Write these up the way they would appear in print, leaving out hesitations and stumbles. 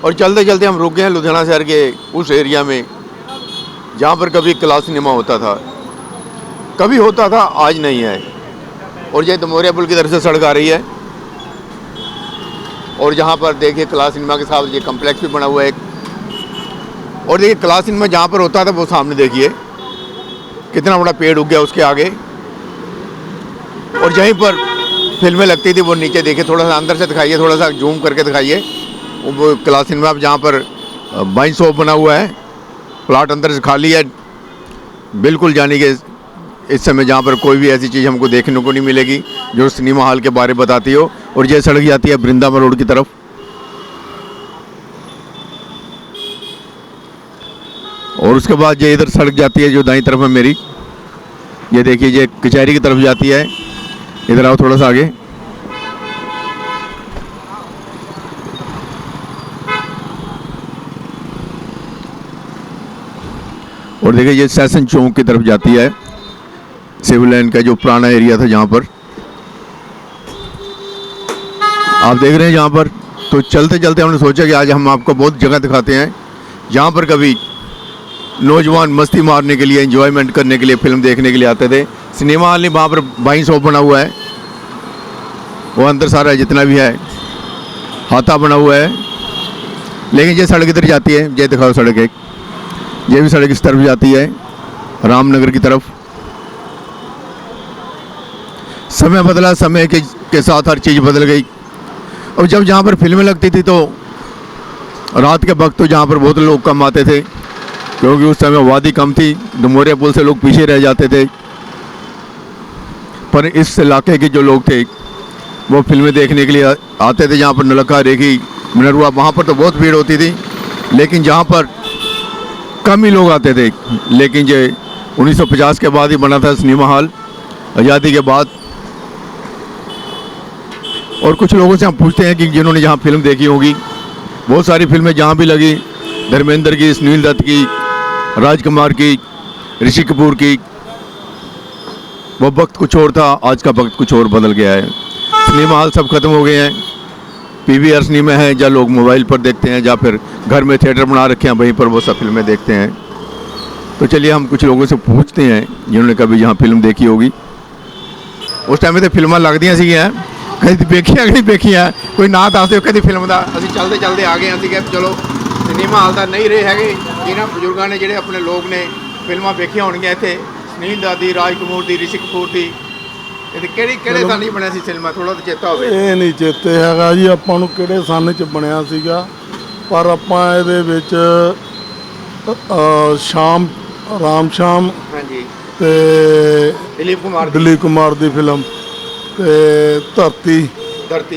और चलते चलते हम रुक गए हैं लुधियाना शहर के उस एरिया में जहाँ पर कभी क्लास सिनेमा होता था, कभी होता था, आज नहीं है। और ये दमोरिया पुल की तरफ से सड़क आ रही है और जहाँ पर देखिए क्लास सिनेमा के साथ ये कम्प्लेक्स भी बना हुआ है एक। और देखिए क्लास सिनेमा जहाँ पर होता था वो सामने देखिए कितना बड़ा पेड़ उग गया उसके आगे। और जहीं पर फिल्में लगती थी वो नीचे देखिए, थोड़ा सा अंदर से दिखाइए, थोड़ा सा जूम करके दिखाइए। वो क्लास सिनेमा जहाँ पर वाइन शॉप बना हुआ है, प्लाट अंदर से खाली है बिल्कुल, जाने के इस समय जहाँ पर कोई भी ऐसी चीज़ हमको देखने को नहीं मिलेगी जो सिनेमा हॉल के बारे में बताती हो। और ये सड़क जाती है वृंदावन रोड की तरफ। और उसके बाद ये इधर सड़क जाती है जो दाईं तरफ है मेरी, ये देखिए ये कचहरी की तरफ जाती है। इधर आओ थोड़ा सा आगे। और देखिए ये सेशन चौक की तरफ जाती है, सिविल लाइन का जो पुराना एरिया था जहाँ पर आप देख रहे हैं जहाँ पर। तो चलते चलते हमने सोचा कि आज हम आपको बहुत जगह दिखाते हैं जहाँ पर कभी नौजवान मस्ती मारने के लिए, एंजॉयमेंट करने के लिए, फिल्म देखने के लिए आते थे। सिनेमा हॉल नहीं, वहाँ पर वाइन शॉप बना हुआ है, वो अंदर सारा जितना भी है हाथा बना हुआ है। लेकिन ये सड़क इधर जाती है, ये दिखाओ सड़क एक, ये भी सड़क इस तरफ जाती है रामनगर की तरफ। समय बदला, समय के साथ हर चीज़ बदल गई। और जब जहाँ पर फिल्में लगती थी तो रात के वक्त तो जहाँ पर बहुत लोग कम आते थे क्योंकि उस समय वादी कम थी, डमोरिया पुल से लोग पीछे रह जाते थे। पर इस इलाके के जो लोग थे वो फिल्में देखने के लिए आते थे। जहाँ पर नलखा, रेखी, मिनरुआ, वहाँ पर तो बहुत भीड़ होती थी, लेकिन जहाँ पर कम ही लोग आते थे। लेकिन ये 1950 के बाद ही बना था सिनेमा हॉल, आज़ादी के बाद। और कुछ लोगों से हम पूछते हैं कि जिन्होंने यहाँ फिल्म देखी होगी, बहुत सारी फिल्में जहाँ भी लगी, धर्मेंद्र की, सुनील दत्त की, राजकुमार की, ऋषि कपूर की, वो वक्त कुछ और था, आज का वक्त कुछ और बदल गया है। सिनेमा हॉल सब खत्म हो गए हैं, पीवीआर सिनेमा है जहाँ लोग मोबाइल पर देखते हैं, या फिर घर में थिएटर बना रखे हैं, वहीं पर वो सब फिल्में देखते हैं। तो चलिए हम कुछ लोगों से पूछते हैं जिन्होंने कभी यहाँ फिल्म देखी होगी। उस टाइम में तो फिल्मां लगदियां सीगियां, कभी देखिया कभी देखिया, कोई ना दस दो कभी फिल्म का। असीं चलते चलते आ गए, असीं कहा चलो सिनेमा हाल तो नहीं रहे है। जिन्होंने बजुर्गों ने, ਜਿਹੜੇ अपने लोग ने फिल्मां देखिया होणगियां इत्थे, सुनील दत्त दी, राज कपूर दी, ऋषि कपूर दी। ਕਿਹੜੇ ਸਾਲ ਨਹੀਂ ਬਣਿਆ ਸੀ ਸਿਨੇਮਾ, ਥੋੜਾ ਤਾਂ ਚੇਤਾ ਹੋਵੇ। ਇਹ ਨਹੀਂ ਚੇਤੇ ਹੈਗਾ ਜੀ ਆਪਾਂ ਨੂੰ ਕਿਹੜੇ ਸਾਲ 'ਚ ਬਣਿਆ ਸੀਗਾ, ਪਰ ਆਪਾਂ ਇਹਦੇ ਵਿੱਚ ਸ਼ਾਮ, ਰਾਮ ਸ਼ਾਮ, ਹਾਂਜੀ, ਤੇ ਦਿਲੀਪ ਕੁਮਾਰ ਦੀ ਫਿਲਮ, ਤੇ ਧਰਤੀ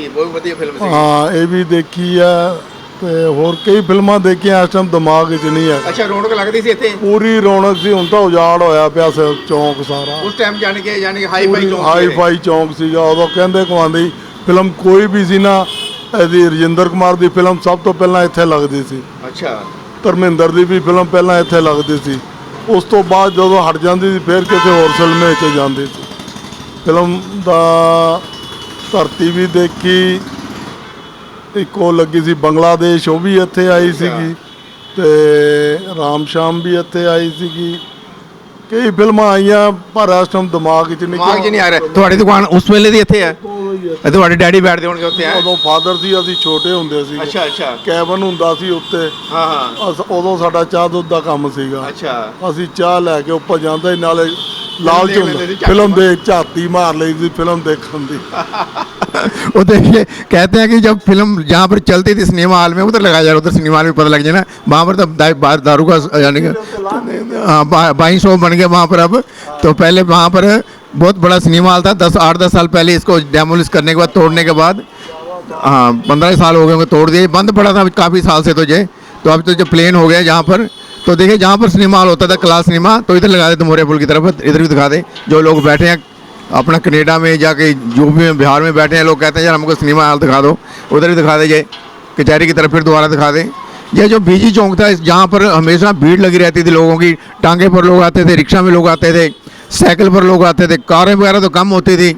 ਬਹੁਤ ਵਧੀਆ ਫਿਲਮ ਸੀ। ਹਾਂ ਇਹ ਵੀ ਦੇਖੀ ਆ, ਤੇ ਹੋਰ ਕਈ ਫਿਲਮਾਂ ਦੇਖੀਆਂ। ਇਸ ਟਾਈਮ ਦਿਮਾਗ 'ਚ ਨਹੀਂ ਹੈ। ਅੱਛਾ, ਰੌਣਕ ਲੱਗਦੀ ਸੀ ਇੱਥੇ? ਪੂਰੀ ਰੌਣਕ ਸੀ। ਹੁਣ ਤਾਂ ਉਜਾੜ ਹੋਇਆ ਪਿਆ ਚੌਂਕ ਸਾਰਾ। ਉਸ ਟਾਈਮ ਜਾਣ ਕੇ ਹਾਈ-ਫਾਈ ਚੌਂਕ ਸੀਗਾ ਉਦੋਂ। ਕਹਿੰਦੇ ਕਮਾਂਦੀ ਫਿਲਮ ਕੋਈ ਵੀ ਸੀ ਨਾ, ਇਹਦੀ ਰਜਿੰਦਰ ਕੁਮਾਰ ਦੀ ਫਿਲਮ ਸਭ ਤੋਂ ਪਹਿਲਾਂ ਇੱਥੇ ਲੱਗਦੀ ਸੀ। ਅੱਛਾ, ਧਰਮਿੰਦਰ ਦੀ ਵੀ ਫਿਲਮ ਪਹਿਲਾਂ ਇੱਥੇ ਲੱਗਦੀ ਸੀ। ਉਸ ਤੋਂ ਬਾਅਦ ਜਦੋਂ ਹਟ ਜਾਂਦੀ ਸੀ ਫਿਰ ਕਿਸੇ ਹੋਰ ਸਿਨੇਮੇ 'ਚ ਜਾਂਦੀ ਸੀ। ਫਿਲਮ ਦਾ ਧਰਤੀ ਵੀ ਦੇਖੀ, ਇੱਕ ਉਹ ਲੱਗੀ ਸੀ ਬੰਗਲਾਦੇਸ਼, ਉਹ ਵੀ ਇੱਥੇ ਆਈ ਸੀਗੀ, ਤੇ ਰਾਮ ਸ਼ਾਮ ਵੀ ਇੱਥੇ ਆਈ ਸੀਗੀ। ਕਈ ਫਿਲਮਾਂ ਆਈਆਂ ਪਰ ਇਸ ਟਾਈਮ ਦਿਮਾਗ 'ਚ ਨਹੀਂ ਆ ਰਿਹਾ। ਤੁਹਾਡੀ ਦੁਕਾਨ ਉਸ ਵੇਲੇ ਦੀ ਇੱਥੇ ਹੈ? ਤੁਹਾਡੇ ਡੈਡੀ ਬੈਠਦੇ ਹੋਣਗੇ ਉੱਥੇ? ਉਦੋਂ ਫਾਦਰ ਸੀ, ਅਸੀਂ ਛੋਟੇ ਹੁੰਦੇ ਸੀ। ਅੱਛਾ ਅੱਛਾ, ਕੈਬਨ ਹੁੰਦਾ ਸੀ ਉੱਤੇ। ਹਾਂ ਹਾਂ, ਉਦੋਂ ਸਾਡਾ ਚਾਹ ਦੁੱਧ ਦਾ ਕੰਮ ਸੀਗਾ। ਅੱਛਾ, ਅਸੀਂ ਚਾਹ ਲੈ ਕੇ ਉੱਪਰ ਜਾਂਦੇ, ਨਾਲੇ ਲਾਲ फिल्म देख झाती मार ली थी फिल्म देखने दी। वो देखिए कहते हैं कि जब फिल्म जहाँ पर चलती थी सिनेमा हॉल में, उधर लगाया जा रहा, उधर सिनेमा हॉल में पता लग जाए ना, वहाँ पर तो दारू का यानी कि वाइन शॉप बन गया वहाँ पर अब। तो पहले वहाँ पर बहुत बड़ा सिनेमा हॉल था, 8-10 साल पहले इसको डेमोलिश करने के बाद, तोड़ने के बाद, हाँ 15 साल हो गए होंगे तोड़ दिए, बंद पड़ा था काफ़ी साल से। तो अब तो जो प्लेन हो गया जहाँ पर, तो देखिए जहाँ पर सिनेमा हॉल होता था क्लास सिनेमा, तो इधर लगा दे दमोरिया पुल की तरफ, इधर भी दिखा दे। जो लोग बैठे हैं अपना कनेडा में जाके, जो भी बिहार में बैठे हैं, लोग कहते हैं यार हमको सिनेमा हॉल दिखा दो, उधर भी दिखा दे। ये कचहरी की तरफ फिर दोबारा दिखा दे। ये जो बीजी चौक था जहाँ पर हमेशा भीड़ लगी रहती थी लोगों की, टांगे पर लोग आते थे, रिक्शा में लोग आते थे, साइकिल पर लोग आते थे, कारें वगैरह तो कम होती थी।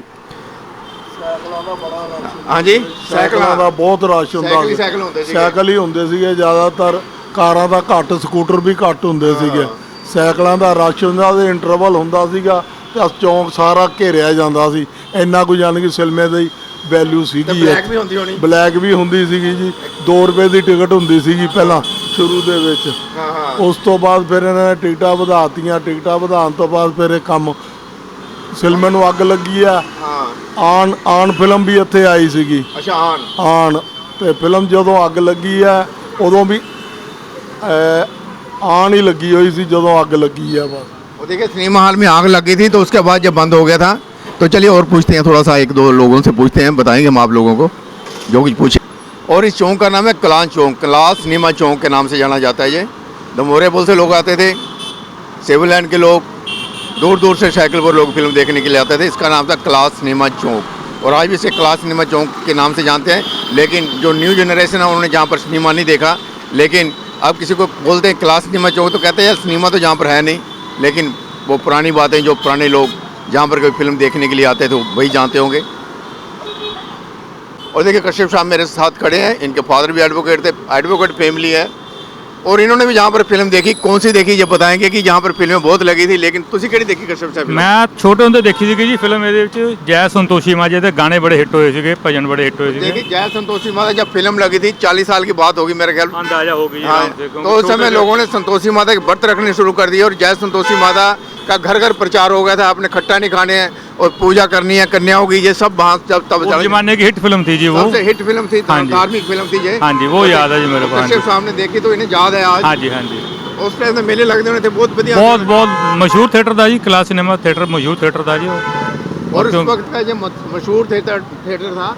ਹਾਂਜੀ ਸਾਈਕਲਾਂ ਦਾ ਬਹੁਤ ਰਸ਼ ਹੁੰਦਾ ਸਾਈਕਲ ਹੀ ਸੀ। ਸਾਈਕਲ ਹੁੰਦੇ ਸੀਗੇ। ਸਾਈਕਲ ਹੀ ਹੁੰਦੇ ਸੀਗੇ ਜ਼ਿਆਦਾਤਰ, ਕਾਰਾਂ ਦਾ ਘੱਟ, ਸਕੂਟਰ ਵੀ ਘੱਟ ਹੁੰਦੇ ਸੀਗੇ। ਸਾਈਕਲਾਂ ਦਾ ਰਸ਼ ਹੁੰਦਾ ਤੇ ਇੰਟਰਵਲ ਹੁੰਦਾ ਸੀਗਾ ਤੇ ਚੌਂਕ ਸਾਰਾ ਘੇਰਿਆ ਜਾਂਦਾ ਸੀ। ਇੰਨਾ ਕੁ ਜਾਣੀ ਕਿ ਸਿਨੇਮੇ ਦੀ ਵੈਲਿਊ ਸੀਗੀ। ਬਲੈਕ ਵੀ ਹੁੰਦੀ ਹੋਣੀ। ਬਲੈਕ ਵੀ ਹੁੰਦੀ ਸੀਗੀ ਜੀ, 2 ਰੁਪਏ ਦੀ ਟਿਕਟ ਹੁੰਦੀ ਸੀਗੀ ਪਹਿਲਾਂ ਸ਼ੁਰੂ ਦੇ ਵਿੱਚ। ਹਾਂ ਹਾਂ। ਉਸ ਤੋਂ ਬਾਅਦ ਫਿਰ ਇਹਨਾਂ ਨੇ ਟਿਕਟਾਂ ਵਧਾਤੀਆਂ। ਟਿਕਟਾਂ ਵਧਾਉਣ ਤੋਂ ਬਾਅਦ ਫਿਰ ਇਹ ਕੰਮ ਸਿਨੇਮੇ ਨੂੰ ਅੱਗ ਲੱਗੀ ਆ। ਹਾਂ ਆਣ ਫਿਲਮ ਵੀ ਇੱਥੇ ਆਈ ਸੀਗੀ। ਅੱਛਾ ਆਣ ਤੇ ਫਿਲਮ ਜਦੋਂ ਅੱਗ ਲੱਗੀ ਆ ਉਦੋਂ ਵੀ आन ही लगी हुई थी जो आग लगी है बस। वो देखिए सिनेमा हॉल में आग लगी थी तो उसके बाद जब बंद हो गया था तो चलिए और पूछते हैं, थोड़ा सा एक दो लोगों से पूछते हैं, बताएंगे हम आप लोगों को जो कुछ पूछे। और इस चौक का नाम है कलास चौक, कलास सिनेमा चौक के नाम से जाना जाता है। ये दमोरे पुल से लोग आते थे, सिविल लाइन के लोग, दूर दूर से साइकिल पर लोग फिल्म देखने के लिए आते थे। इसका नाम था क्लास सिनेमा चौक और आज भी इसे क्लास सिनेमा चौक के नाम से जानते हैं। लेकिन जो न्यू जनरेशन है उन्होंने जहाँ पर सिनेमा नहीं देखा, लेकिन अब किसी को बोलते हैं क्लास सिनेमा चौक तो कहते हैं यार सिनेमा तो जहाँ पर है नहीं, लेकिन वो पुरानी बातें जो पुराने लोग जहाँ पर कोई फिल्म देखने के लिए आते थे वही जानते होंगे। और देखिए कश्यप साहब मेरे साथ खड़े हैं, इनके फादर भी एडवोकेट थे, एडवोकेट फैमिली है और इन्होंने भी जहाँ पर फिल्म देखी, कौन सी देखी ये बताएंगे कि जहाँ पर फिल्में बहुत लगी थी। लेकिन तुसी किहड़ी देखी कश्यप साहब? ਮੈਂ ਛੋਟੇ ਹੁੰਦੇ ਦੇਖੀ ਸੀਗੀ ਜੀ ਫਿਲਮ ਇਹਦੇ ਵਿੱਚ ਜੈ ਸੰਤੋਸ਼ੀ ਮਾਝੇ ਦੇ ਗਾਣੇ ਬੜੇ ਹਿੱਟ ਹੋਏ ਸੀਗੇ, ਭਜਨ ਬੜੇ ਹਿੱਟ ਹੋਏ ਸੀਗੇ। देखिए जय संतोषी माता जब फिल्म लगी थी 40 साल की बात होगी मेरे ख्याल। ਅੰਦਾਜ਼ਾ ਹੋ ਗਈ ਜੀ हाँ, आराम से, क्योंकि तो उस समय छोटे- लोगों ने संतोषी माता के व्रत रखने शुरू कर दिए और जय संतोषी माता का घर घर प्रचार हो गया था, आपने खट्टा नहीं खाने हैं और पूजा करनी है, कन्याओं की, ये सब वहाँ जब तब उस जमाने की हिट फिल्म थी जी वो। सबसे हिट फिल्म थी, हाँ जी। धार्मिक फिल्म थी ये। हाँ जी, वो याद है जी मेरे को। हाँ कश्यप जी। साहब ने देखी तो इन्हें याद है आज। हाँ जी हाँ जी, उस टाइम मेले लगते होने थे बहुत बढ़िया। बहुत बहुत मशहूर थिएटर था जी, क्लास सिनेमा थिएटर मशहूर थिएटर था जी वो। और उस क्यों- वक्त का जो मशहूर थिएटर था,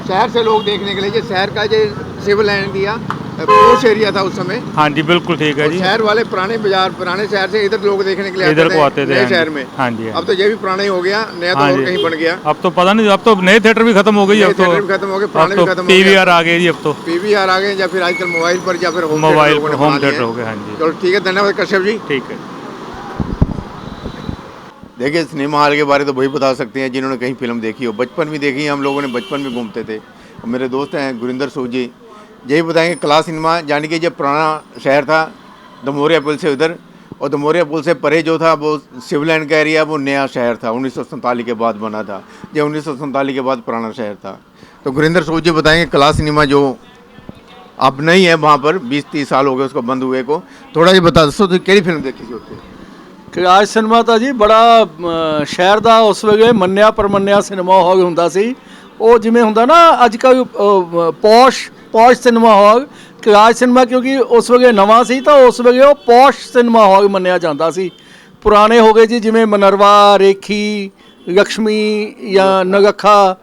शहर से लोग देखने के लिए, जो शहर का जो सिविल लाइन दिया पोश एरिया था उस समय। हाँ जी बिल्कुल ठीक है और जी। शहर वाले पुराने बाजार, पुराने शहर से इधर लोग देखने के लिए इधर को आते थे, नए हाँ जी। शहर में। हाँ जी, हाँ अब तो ये भी पुराना ही हो गया, नया तो हाँ और जी। कहीं बन गया। अब तो पता नहीं, अब तो नए थिएटर भी खत्म हो गई, नए अब तो थिएटर भी खत्म हो गए, अब पुराने तो भी खत्म हो गए। पीवीआर आ गए जी, अब तो पीवीआर आ गए या फिर आजकल मोबाइल पर या फिर होम मोबाइल थिएटर लोगों ने होम बना लिए थिएटर हैं। हो गए। हाँ जी चलो ठीक है, धन्यवाद कश्यप जी। ठीक है। देखिए सिनेमा हॉल के बारे तो वही बता सकते हैं जिन्होंने कहीं फिल्म देखी हो, बचपन भी देखी है, हम लोगों ने बचपन में घूमते थे। और मेरे दोस्त हैं गुरिंदर सूद जी, यही बताएंगे क्लास सिनेमा यानी कि जब पुराना शहर था दमोरिया पुल से उधर, और दमोरिया पुल से परे जो था वो सिविल लाइन का एरिया, वो नया शहर था, 1947 के बाद बना था। ये 1947 के बाद पुराना शहर था। तो गुरिंदर सूद जी बताएंगे क्लास सिनेमा जो अब नहीं है वहाँ पर, 20-30 साल हो गए उसको बंद हुए को, थोड़ा जी बता दो तो केड़ी फिल्म देखी थी उत्थे? ਰਾਜ ਸਿਨੇਮਾ ਤਾਂ ਜੀ ਬੜਾ ਸ਼ਹਿਰ ਦਾ ਉਸ ਵੇਲੇ ਮੰਨਿਆ ਪਰਮੰਨਿਆ ਸਿਨੇਮਾ ਹਾਲ ਹੁੰਦਾ ਸੀ। ਉਹ ਜਿਵੇਂ ਹੁੰਦਾ ਨਾ ਅੱਜ ਕੱਲ੍ਹ ਪੌਸ਼ ਸਿਨੇਮਾ ਹਾਲ, ਰਾਜ ਸਿਨੇਮਾ ਕਿਉਂਕਿ ਉਸ ਵੇਲੇ ਨਵਾਂ ਸੀ ਤਾਂ ਉਸ ਵੇਲੇ ਉਹ ਪੌਸ਼ ਸਿਨੇਮਾ ਹਾਲ ਮੰਨਿਆ ਜਾਂਦਾ ਸੀ। ਪੁਰਾਣੇ ਹੋ ਗਏ ਜੀ ਜਿਵੇਂ ਮਨਰਵਾ, ਰੇਖੀ, ਲਕਸ਼ਮੀ ਜਾਂ ਨਗੱਖਾ,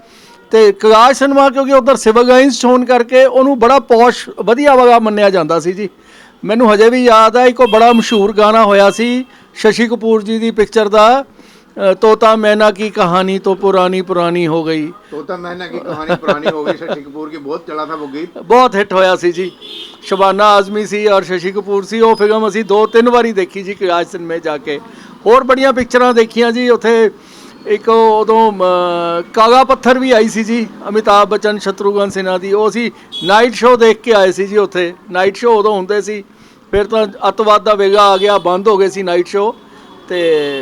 ਅਤੇ ਰਾਜ ਸਿਨੇਮਾ ਕਿਉਂਕਿ ਉੱਧਰ ਸਿਵਲ ਲਾਈਨਸ ਹੋਣ ਕਰਕੇ ਉਹਨੂੰ ਬੜਾ ਪੌਸ਼ ਵਧੀਆ ਵਾਲਾ ਮੰਨਿਆ ਜਾਂਦਾ ਸੀ ਜੀ। ਮੈਨੂੰ ਹਜੇ ਵੀ ਯਾਦ ਹੈ ਇੱਕ ਉਹ ਬੜਾ ਮਸ਼ਹੂਰ ਗਾਣਾ ਹੋਇਆ ਸੀ शशि कपूर जी की पिक्चर का, तोता मैना की कहानी तो पुरानी पुरानी हो गई। तोता मैना की कहानी पुरानी हो गई, शशि कपूर की बहुत चला था वो गीत, बहुत हिट होया सी जी। शबाना आजमी सी और शशि कपूर सी। वो फिल्म असी 2-3 बारी देखी जी राज सिनेमे जाके। होर बड़िया पिक्चरां देखियां जी उत्थे। एक उदों काला पत्थर भी आई सी जी, अमिताभ बच्चन शत्रुघ्न सिन्हा दी। वो असी नाइट शो देख के आए सी जी उत्थे। नाइट शो उदों हुंदे सी, फिर तो अतवाद का वेला आ गया, बंद हो गए सी नाइट शो। तो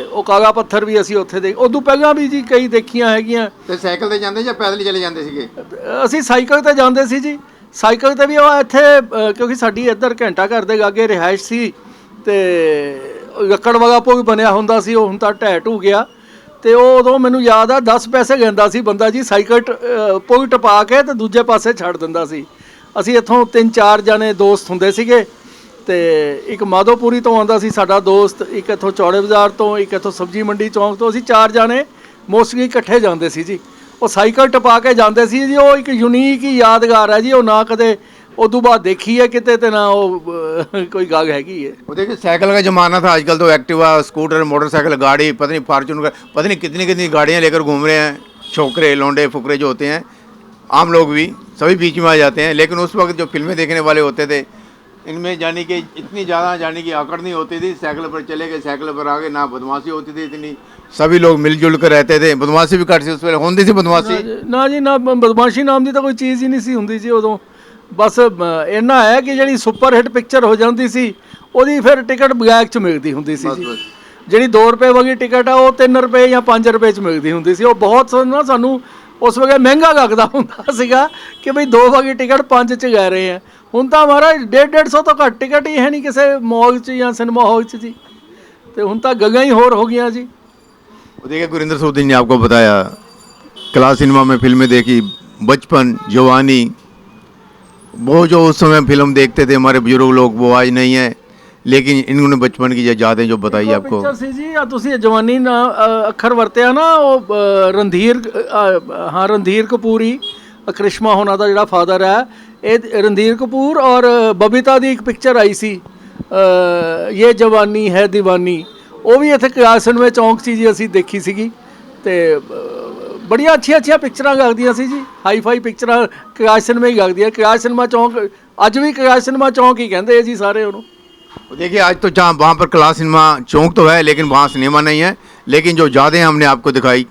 वो काला पत्थर भी असी उत्थे देख, उदों पहलां भी जी कई देखियां हैगियां। ਤੇ ਸਾਈਕਲ ਤੇ ਜਾਂਦੇ ਜਾਂ ਪੈਦਲ ਹੀ ਚਲੇ ਜਾਂਦੇ ਸੀਗੇ? ਅਸੀਂ ਸਾਈਕਲ ਤੇ ਜਾਂਦੇ ਸੀ ਜੀ। ਸਾਈਕਲ ਤੇ ਵੀ ਉਹ ਇੱਥੇ ਕਿਉਂਕਿ ਸਾਡੀ ਇੱਧਰ ਘੰਟਾ ਘਰ ਦੇ ਲਾਗੇ ਰਿਹਾਇਸ਼ ਸੀ ਤੇ ਲੱਕੜ ਵਾਲਾ ਪੁਲ ਬਣਿਆ ਹੁੰਦਾ ਸੀ, ਉਹ ਹੁਣ ਤਾਂ ਢਹਿ ਢੂ ਗਿਆ। ਤੇ ਉਹ ਉਦੋਂ ਮੈਨੂੰ ਯਾਦ ਆ 10 ਪੈਸੇ ਲੈਂਦਾ ਸੀ ਬੰਦਾ ਜੀ, ਸਾਈਕਲ ਪੁਲ ਟਪਾ ਕੇ ਤੇ ਦੂਜੇ ਪਾਸੇ ਛੱਡ ਦਿੰਦਾ ਸੀ। ਅਸੀਂ ਇੱਥੋਂ 3-4 ਜਾਣੇ ਦੋਸਤ ਹੁੰਦੇ ਸੀਗੇ ਤੇ ਇੱਕ ਮਾਧੋਪੁਰੀ ਤੋਂ ਆਉਂਦਾ ਸੀ ਸਾਡਾ ਦੋਸਤ, ਇੱਕ ਇੱਥੋਂ ਚੌੜੇ ਬਾਜ਼ਾਰ ਤੋਂ, ਇੱਕ ਇੱਥੋਂ ਸਬਜ਼ੀ ਮੰਡੀ ਚੌਂਕ ਤੋਂ। ਅਸੀਂ 4 ਜਾਣੇ ਮੋਸਟਲੀ ਇਕੱਠੇ ਜਾਂਦੇ ਸੀ ਜੀ। ਉਹ ਸਾਈਕਲ ਟਪਾ ਕੇ ਜਾਂਦੇ ਸੀ ਜੀ। ਉਹ ਇੱਕ ਯੂਨੀਕ ਹੀ ਯਾਦਗਾਰ ਹੈ ਜੀ। ਉਹ ਨਾ ਕਦੇ ਉਦੋਂ ਬਾਅਦ ਦੇਖੀ ਹੈ ਕਿਤੇ ਤੇ ਨਾ ਉਹ ਕੋਈ ਗੱਲ ਹੈਗੀ है। वो देखिए साइकिल का ज़माना था, आजकल तो एक्टिवा, स्कूटर, मोटरसाइकिल, गाड़ी, पता नहीं फॉर्चूनर, पता नहीं कितनी कितनी गाड़ियाँ लेकर घूम रहे हैं। छोकरे लौंडे फुकरे जो होते हैं, आम लोग भी सभी बीच में आ जाते हैं। लेकिन उस वक्त जो फिल्में देखने वाले होते थे इनमें जानी कि इतनी ज़्यादा जानी कि आकड़ नहीं होती थी, साइकिल पर चले गए, साइकिल पर आ गए, ना बदमाशी होती थी इतनी, सभी लोग मिलजुल कर रहते थे। बदमाशी भी घट सी उस ਵੇਲੇ ਹੁੰਦੀ ਸੀ ਬਦਮਾਸ਼ੀ। ਨਾ ਜੀ ਨਾ, ਬਦਮਾਸ਼ੀ ਨਾਮ ਦੀ ਤਾਂ ਕੋਈ ਚੀਜ਼ ਹੀ ਨਹੀਂ ਸੀ ਹੁੰਦੀ ਜੀ ਉਦੋਂ। ਬਸ ਇੰਨਾ ਹੈ ਕਿ ਜਿਹੜੀ ਸੁਪਰ ਹਿੱਟ ਪਿਕਚਰ ਹੋ ਜਾਂਦੀ ਸੀ ਉਹਦੀ ਫਿਰ ਟਿਕਟ ਬੈਗ 'ਚ ਮਿਲਦੀ ਹੁੰਦੀ ਸੀ ਜੀ। ਜਿਹੜੀ 2 ਰੁਪਏ ਵਾਲੀ ਟਿਕਟ ਆ ਉਹ 3 ਰੁਪਏ ਜਾਂ 5 ਰੁਪਏ 'ਚ ਮਿਲਦੀ ਹੁੰਦੀ ਸੀ। ਉਹ ਬਹੁਤ ਨਾ ਸਾਨੂੰ ਉਸ ਵੇਲੇ ਮਹਿੰਗਾ ਲੱਗਦਾ ਹੁੰਦਾ ਸੀਗਾ ਕਿ ਬਈ 2 ਵਾਲੀ ਟਿਕਟ 5 'ਚ ਜਾ ਰਹੇ ਆ। ਹੁਣ ਤਾਂ ਮਹਾਰਾਜ 150 ਤੋਂ ਘੱਟ ਟਿਕਟ ਹੀ ਹੈ ਨਹੀਂ ਕਿਸੇ ਮੌਲ 'ਚ ਜਾਂ ਸਿਨੇਮਾ ਹਾਲ 'ਚ ਜੀ। ਤੇ ਹੁਣ ਤਾਂ ਗੱਲਾਂ ਹੀ ਹੋਰ ਹੋ ਗਈਆਂ ਜੀ। देखिए गुरिंदर सोदी ने आपको बताया क्लास सिनेमा में फिल्में देखी, बचपन जवानी, वो जो उस समय फिल्म देखते थे हमारे बुजुर्ग लोग वो आज नहीं है, लेकिन इन्होंने बचपन की यादें जो बताई आपको। ਪਿਕਚਰ ਸੀ ਜੀ ਆ ਤੁਸੀਂ ਜਵਾਨੀ ਨਾ ਅੱਖਰ ਵਰਤਿਆ ਨਾ, ਉਹ ਰਣਧੀਰ ਕਪੂਰ ਹੀ ਕ੍ਰਿਸ਼ਮਾ ਹੋਣਾ ਦਾ ਜਿਹੜਾ ਫਾਦਰ ਹੈ, ਇਹ ਰਣਧੀਰ ਕਪੂਰ ਔਰ ਬਬੀਤਾ ਦੀ ਇੱਕ ਪਿਕਚਰ ਆਈ ਸੀ ਇਹ ਜਵਾਨੀ ਹੈ ਦੀਵਾਨੀ, ਉਹ ਵੀ ਇੱਥੇ ਕਿਆਸ ਸਿਨੇਮੇ ਚੌਂਕ 'ਚ ਜੀ ਅਸੀਂ ਦੇਖੀ ਸੀਗੀ। ਤੇ ਬੜੀਆਂ ਅੱਛੀਆਂ ਪਿਕਚਰਾਂ ਲੱਗਦੀਆਂ ਸੀ ਜੀ, ਹਾਈ ਫਾਈ ਪਿਕਚਰਾਂ ਕਿਆਸ ਸਿਨੇਮੇ ਹੀ ਲੱਗਦੀਆਂ। ਕਿਆਸ ਸਿਨੇਮਾ ਚੌਂਕ ਅੱਜ ਵੀ ਕਿਆਸ ਸਿਨੇਮਾ ਚੌਂਕ ਹੀ ਕਹਿੰਦੇ ਆ ਜੀ ਸਾਰੇ ਉਹਨੂੰ। देखिए आज तो जहाँ वहाँ पर क्लास सिनेमा चौक तो है, लेकिन वहाँ सिनेमा नहीं है, लेकिन जो यादें हमने आपको दिखाई